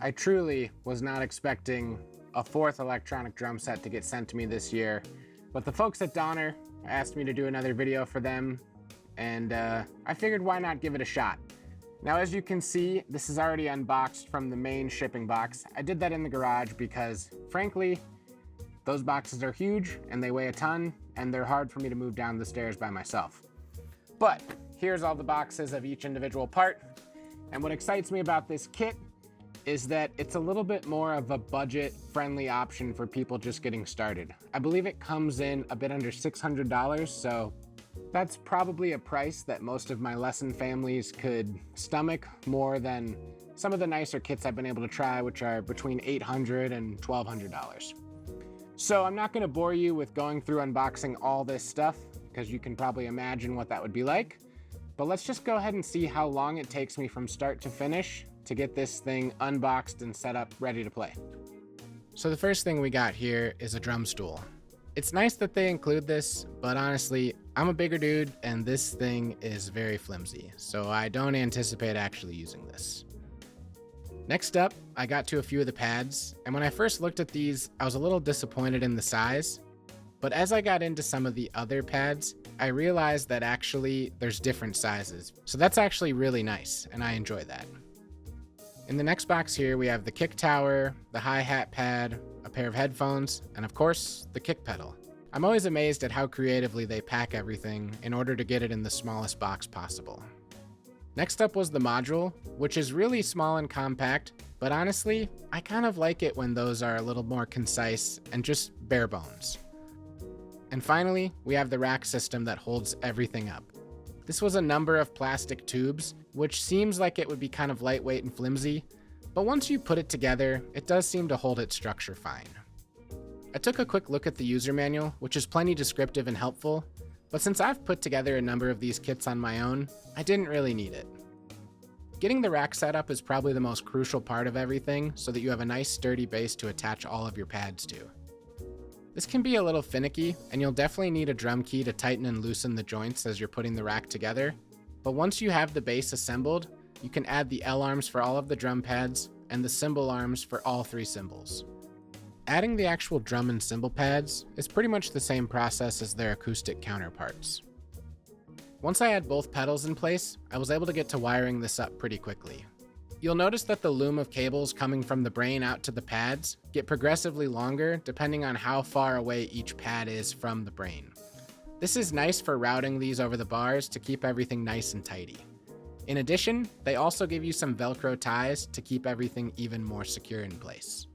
I truly was not expecting a fourth electronic drum set to get sent to me this year, but the folks at Donner asked me to do another video for them, and I figured why not give it a shot. Now, as you can see, this is already unboxed from the main shipping box. I did that in the garage because, frankly, those boxes are huge and they weigh a ton, and they're hard for me to move down the stairs by myself. But here's all the boxes of each individual part. And what excites me about this kit is that it's a little bit more of a budget-friendly option for people just getting started. I believe it comes in a bit under $600, so that's probably a price that most of my lesson families could stomach more than some of the nicer kits I've been able to try, which are between $800 and $1,200. So I'm not gonna bore you with going through unboxing all this stuff, because you can probably imagine what that would be like. But let's just go ahead and see how long it takes me from start to finish to get this thing unboxed and set up, ready to play. So the first thing we got here is a drum stool. It's nice that they include this, but honestly, I'm a bigger dude and this thing is very flimsy, so I don't anticipate actually using this. Next up, I got to a few of the pads, and when I first looked at these, I was a little disappointed in the size, but as I got into some of the other pads, I realized that actually there's different sizes, so that's actually really nice, and I enjoy that. In the next box here, we have the kick tower, the hi-hat pad, a pair of headphones, and of course, the kick pedal. I'm always amazed at how creatively they pack everything in order to get it in the smallest box possible. Next up was the module, which is really small and compact, but honestly, I kind of like it when those are a little more concise and just bare bones. And finally, we have the rack system that holds everything up. This was a number of plastic tubes, which seems like it would be kind of lightweight and flimsy, but once you put it together, it does seem to hold its structure fine. I took a quick look at the user manual, which is plenty descriptive and helpful, but since I've put together a number of these kits on my own, I didn't really need it. Getting the rack set up is probably the most crucial part of everything so that you have a nice sturdy base to attach all of your pads to. This can be a little finicky, and you'll definitely need a drum key to tighten and loosen the joints as you're putting the rack together, but once you have the base assembled, you can add the L arms for all of the drum pads and the cymbal arms for all three cymbals. Adding the actual drum and cymbal pads is pretty much the same process as their acoustic counterparts. Once I had both pedals in place, I was able to get to wiring this up pretty quickly. You'll notice that the loom of cables coming from the brain out to the pads get progressively longer depending on how far away each pad is from the brain. This is nice for routing these over the bars to keep everything nice and tidy. In addition, they also give you some Velcro ties to keep everything even more secure in place.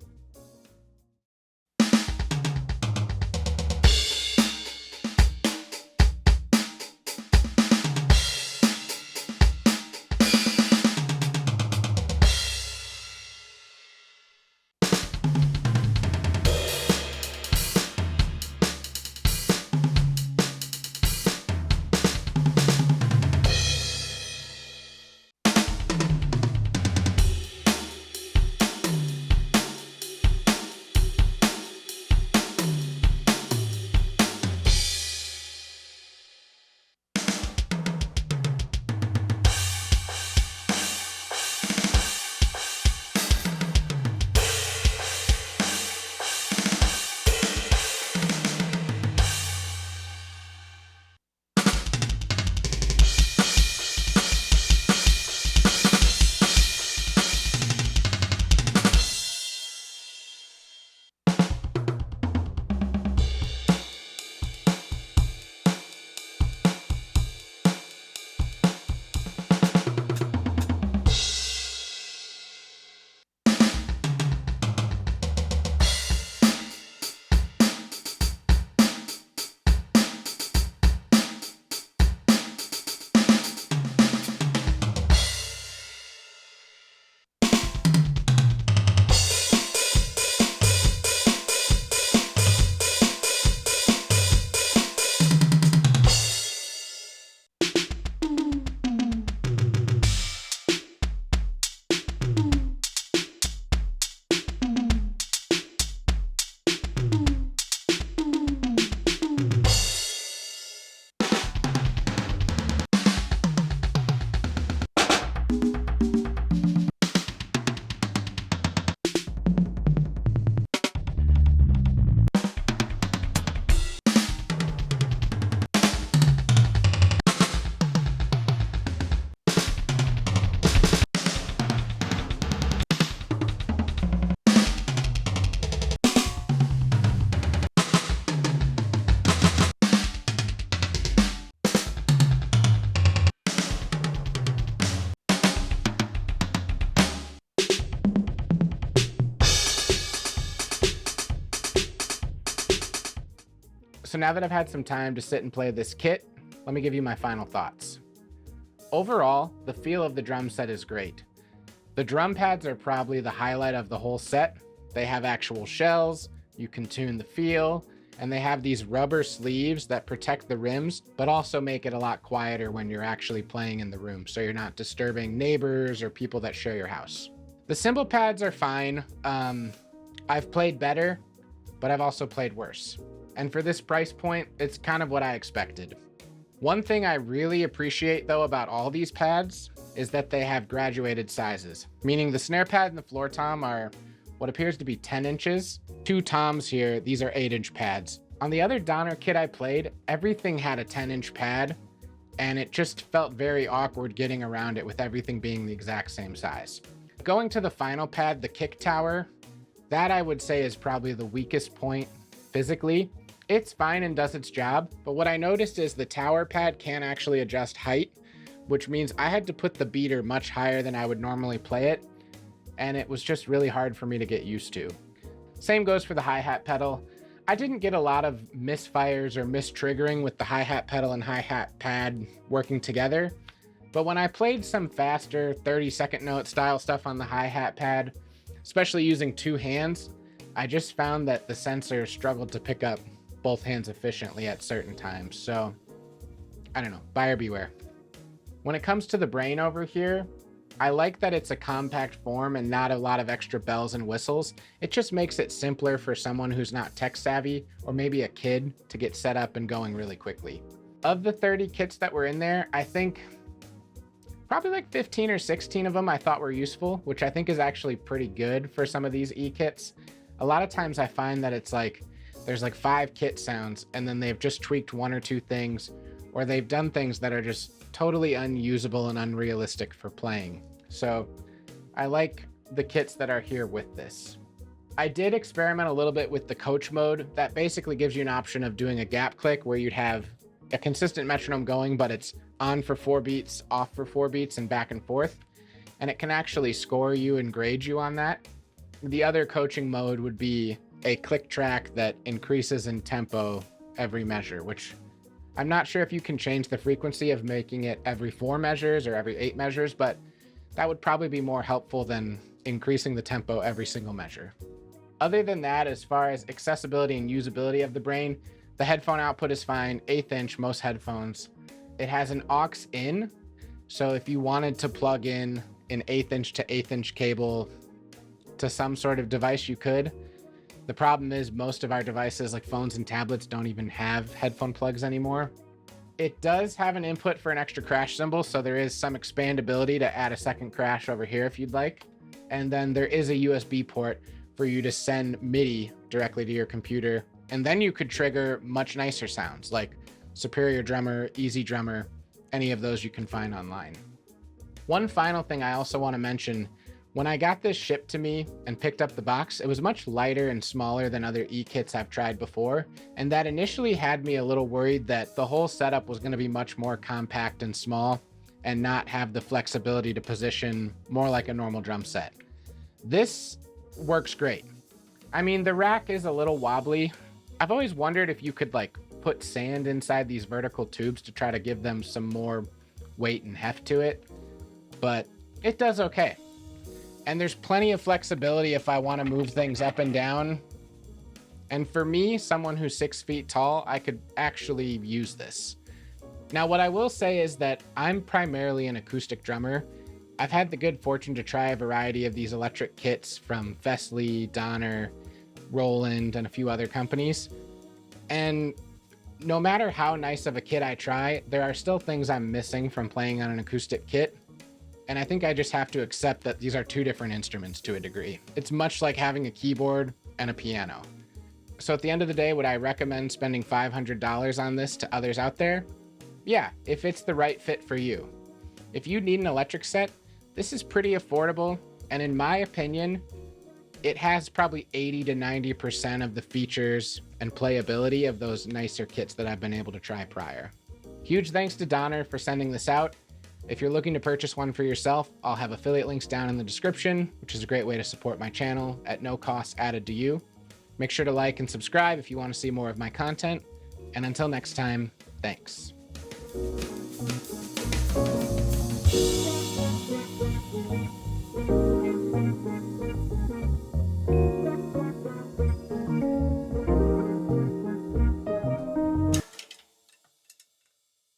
So now that I've had some time to sit and play this kit, let me give you my final thoughts. Overall, the feel of the drum set is great. The drum pads are probably the highlight of the whole set. They have actual shells, you can tune the feel, and they have these rubber sleeves that protect the rims, but also make it a lot quieter when you're actually playing in the room, so you're not disturbing neighbors or people that share your house. The cymbal pads are fine. I've played better, but I've also played worse. And for this price point, it's kind of what I expected. One thing I really appreciate though about all these pads is that they have graduated sizes, meaning the snare pad and the floor tom are what appears to be 10 inches. Two toms here, these are 8-inch pads. On the other Donner kit I played, everything had a 10-inch pad, and it just felt very awkward getting around it with everything being the exact same size. Going to the final pad, the kick tower, that I would say is probably the weakest point physically. It's fine and does its job, but what I noticed is the tower pad can't actually adjust height, which means I had to put the beater much higher than I would normally play it, and it was just really hard for me to get used to. Same goes for the hi-hat pedal. I didn't get a lot of misfires or mistriggering with the hi-hat pedal and hi-hat pad working together, but when I played some faster 30-second note style stuff on the hi-hat pad, especially using two hands, I just found that the sensor struggled to pick up both hands efficiently at certain times. So I don't know, buyer beware. When it comes to the brain over here, I like that it's a compact form and not a lot of extra bells and whistles. It just makes it simpler for someone who's not tech savvy or maybe a kid to get set up and going really quickly. Of the 30 kits that were in there, I think probably like 15 or 16 of them I thought were useful, which I think is actually pretty good for some of these e-kits. A lot of times I find that it's like there's like 5 kit sounds and then they've just tweaked 1 or 2 things, or they've done things that are just totally unusable and unrealistic for playing. So I like the kits that are here with this. I did experiment a little bit with the coach mode. That basically gives you an option of doing a gap click where you'd have a consistent metronome going, but it's on for 4 beats, off for 4 beats, and back and forth. And it can actually score you and grade you on that. The other coaching mode would be a click track that increases in tempo every measure, which I'm not sure if you can change the frequency of making it every 4 measures or every 8 measures, but that would probably be more helpful than increasing the tempo every single measure. Other than that, as far as accessibility and usability of the brain, the headphone output is fine, 1/8 inch, most headphones. It has an aux in, so if you wanted to plug in an 1/8 inch to 1/8 inch cable to some sort of device, you could. The problem is most of our devices like phones and tablets don't even have headphone plugs anymore. It does have an input for an extra crash cymbal, so there is some expandability to add a second crash over here if you'd like. And then there is a USB port for you to send MIDI directly to your computer. And then you could trigger much nicer sounds like Superior Drummer, Easy Drummer, any of those you can find online. One final thing I also want to mention, when I got this shipped to me and picked up the box, it was much lighter and smaller than other e-kits I've tried before, and that initially had me a little worried that the whole setup was going to be much more compact and small and not have the flexibility to position more like a normal drum set. This works great. I mean, the rack is a little wobbly. I've always wondered if you could like put sand inside these vertical tubes to try to give them some more weight and heft to it, but it does okay. And there's plenty of flexibility if I want to move things up and down. And for me, someone who's 6 feet tall, I could actually use this. Now, what I will say is that I'm primarily an acoustic drummer. I've had the good fortune to try a variety of these electric kits from Festley, Donner, Roland, and a few other companies. And no matter how nice of a kit I try, there are still things I'm missing from playing on an acoustic kit. And I think I just have to accept that these are 2 different instruments to a degree. It's much like having a keyboard and a piano. So at the end of the day, would I recommend spending $500 on this to others out there? Yeah, if it's the right fit for you. If you need an electric set, this is pretty affordable. And in my opinion, it has probably 80 to 90% of the features and playability of those nicer kits that I've been able to try prior. Huge thanks to Donner for sending this out. If you're looking to purchase one for yourself, I'll have affiliate links down in the description, which is a great way to support my channel at no cost added to you. Make sure to like and subscribe if you want to see more of my content. And until next time, thanks.